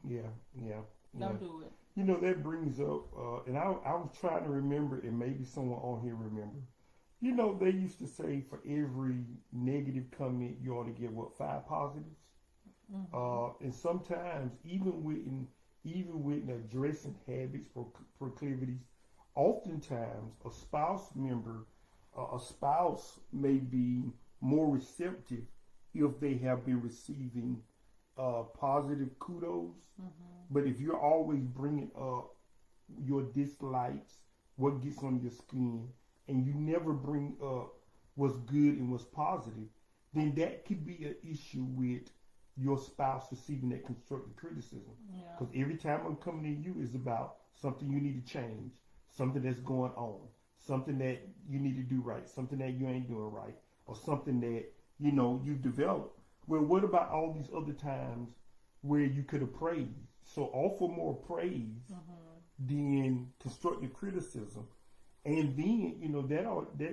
yeah. Don't do it. You know, that brings up, and I was trying to remember, and maybe someone on here remember. You know, they used to say for every negative comment, you ought to get what, five positives. Mm-hmm. And sometimes, even with addressing habits, proclivities, oftentimes a spouse may be more receptive if they have been receiving positive kudos. Mm-hmm. But if you're always bringing up your dislikes, what gets on your skin, and you never bring up what's good and what's positive, then that could be an issue with your spouse receiving that constructive criticism. Yeah. Because every time I'm coming to you is about something you need to change, something that's going on, something that you need to do right, something that you ain't doing right, or something that you've developed. Well, what about all these other times where you could have praised? So offer more praise Mm-hmm. than constructive criticism, and then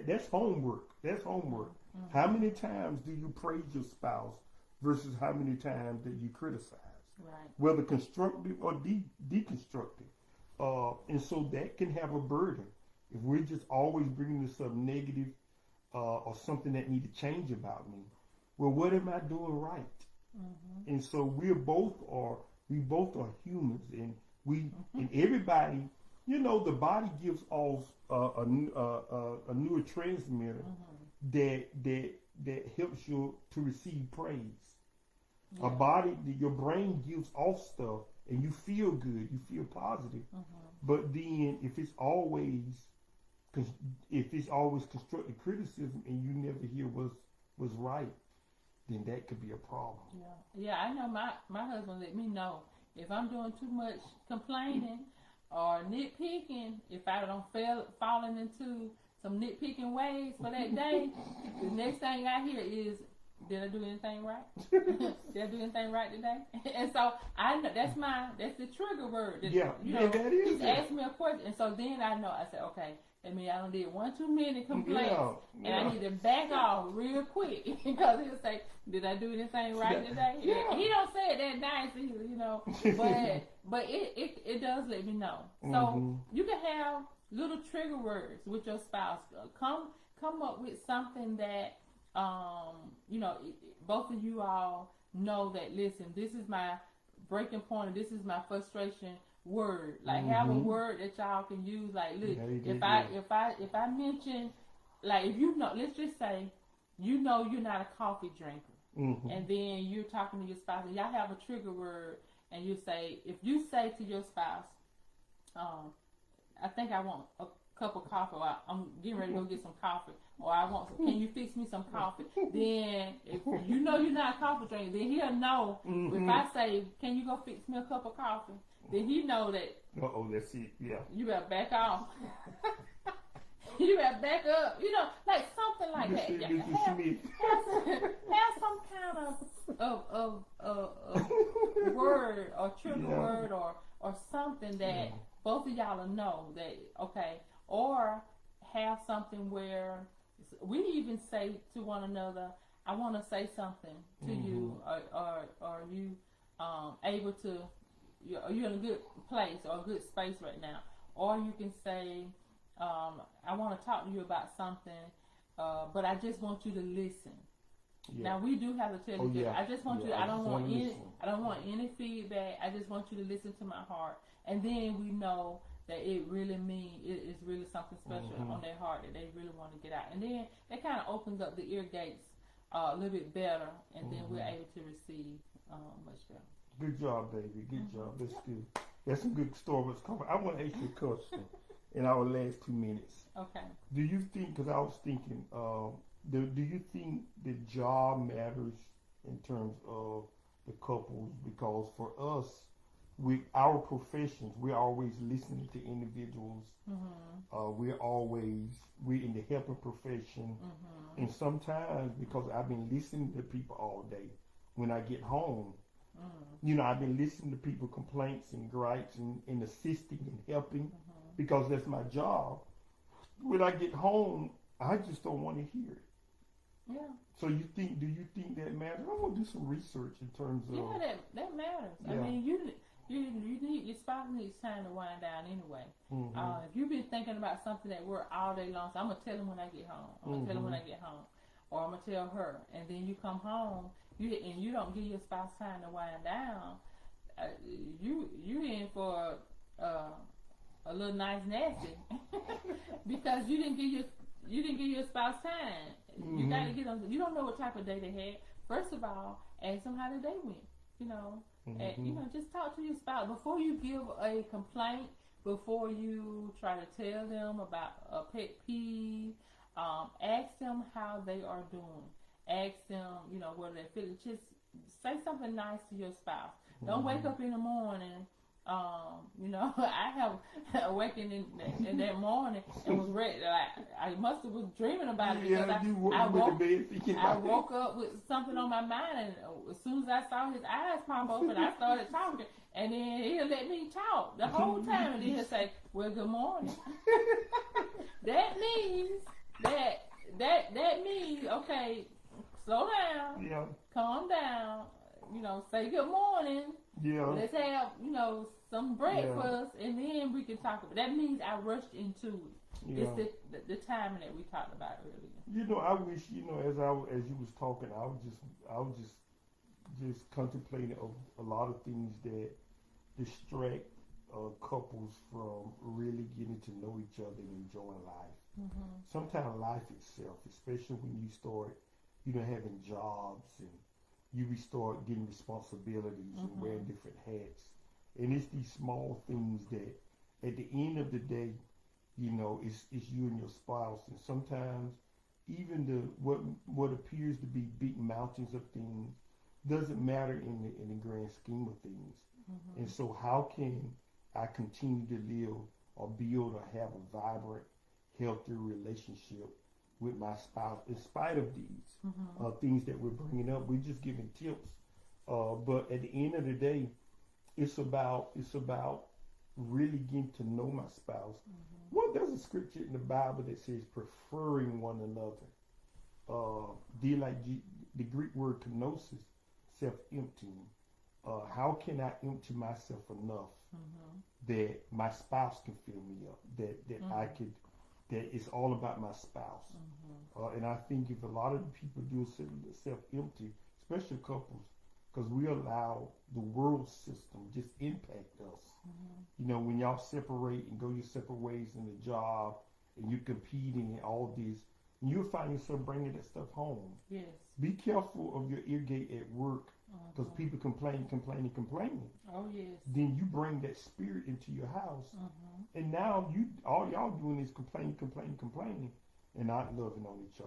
that's homework. That's homework. Mm-hmm. How many times do you praise your spouse versus how many times that you criticize, Right. whether constructive or deconstructive? And so that can have a burden if we're just always bringing this up negative or something that need to change about me. Well, what am I doing right? Mm-hmm. And so we both are humans, and we Mm-hmm. and everybody, the body gives off a neurotransmitter Mm-hmm. that helps you to receive praise. A Yeah. body, your brain gives off stuff, and you feel good, you feel positive. Mm-hmm. But then if it's always constructive criticism, and you never hear what's right, then that could be a problem. Yeah. Yeah. I know my husband let me know if I'm doing too much complaining or nitpicking. If I don't falling into some nitpicking ways for that day, the next thing I hear is, "Did I do anything right? Did I do anything right today?" And so I know that's the trigger word. Yeah, that is He's asked me a question, and so then I know. I said, okay. I mean, I done did one too many complaints, and I need to back off real quick because he'll say, "Did I do anything right today?" Yeah. He don't say it that nice, but it does let me know. So Mm-hmm. you can have little trigger words with your spouse. Come up with something that both of you all know that. Listen, this is my breaking point. This is my frustration word. Like have a word that y'all can use. Like look, if I mention, like if let's just say you're not a coffee drinker, and then you're talking to your spouse and y'all have a trigger word, and if you say to your spouse, I think I want a cup of coffee, or I'm getting ready to go get some coffee, or can you fix me some coffee? Then if you're not a coffee drinker, then he'll know. If I say, can you go fix me a cup of coffee? Then he know that. That's it. Yeah. You better back off. You better back up. Like something like that. Have some kind of word or trigger word or something that both of y'all will know that okay. Or have something where we even say to one another, I want to say something to you, or you able to, you're in a good place or a good space right now. Or you can say, I want to talk to you about something, but I just want you to listen. Yeah. Now we do have to tell you, I just want you. I don't want any feedback. I just want you to listen to my heart, and then we know that it really means it is really something special on their heart that they really want to get out, and then that kind of opens up the ear gates a little bit better, and then we're able to receive much better. Good job, baby. Good job. That's good. That's some good stories. I want to ask you a question in our last 2 minutes. Okay. Do you think? Because I was thinking, do you think the job matters in terms of the couples? Because for us, with our professions, we're always listening to individuals. We're in the helping profession, and sometimes because I've been listening to people all day, when I get home, I've been listening to people complaints and gripes and assisting and helping because that's my job. When I get home, I just don't want to hear it. Yeah. So do you think that matters? I want to do some research in terms of. Yeah, that matters. Yeah. I mean, Your spouse needs time to wind down anyway. Mm-hmm. If you've been thinking about something at work all day long, so I'm gonna tell him when I get home. I'm gonna tell him when I get home, or I'm gonna tell her, and then you come home, you don't give your spouse time to wind down. You in for a little nice nasty because you didn't give your spouse time. You got to get them. You don't know what type of day they had. First of all, ask them how the day went. And just talk to your spouse before you give a complaint. Before you try to tell them about a pet peeve, ask them how they are doing. Ask them, whether they're feeling. Just say something nice to your spouse. Don't wake up in the morning. I have awakened in that morning and was ready. Like I must have was dreaming about it because I woke up with something on my mind, and as soon as I saw his eyes pop open, I started talking, and then he'll let me talk the whole time, and then he'll say, "Well, good morning." That means that means okay, slow down, calm down. Say good morning. Yeah. Let's have, some breakfast, and then we can talk about it. That means I rushed into it. Yeah. It's the timing that we talked about earlier. I wish, as you was talking, I was just contemplating a lot of things that distract couples from really getting to know each other and enjoying life. Mm-hmm. Sometimes life itself, especially when you start, having jobs and you start getting responsibilities and wearing different hats. And it's these small things that at the end of the day, it's you and your spouse. And sometimes even what appears to be big mountains of things doesn't matter in the grand scheme of things. Mm-hmm. And so how can I continue to live or build or have a vibrant, healthy relationship with my spouse in spite of these things that we're bringing up? We're just giving tips, but at the end of the day, it's about really getting to know my spouse. Well, there's a scripture in the Bible that says preferring one another. The Greek word kenosis, self-emptying. How can I empty myself enough that my spouse can fill me up? That I could. That it's all about my spouse. And I think if a lot of the people do self-empty, especially couples, because we allow the world system just impact us. When y'all separate and go your separate ways in the job and you're competing and all this, and you'll find yourself bringing that stuff home. Yes. Be Be careful of your ear gate at work because people complaining. Oh, yes. Then you bring that spirit into your house. And now all y'all doing is complaining, and not loving on each other.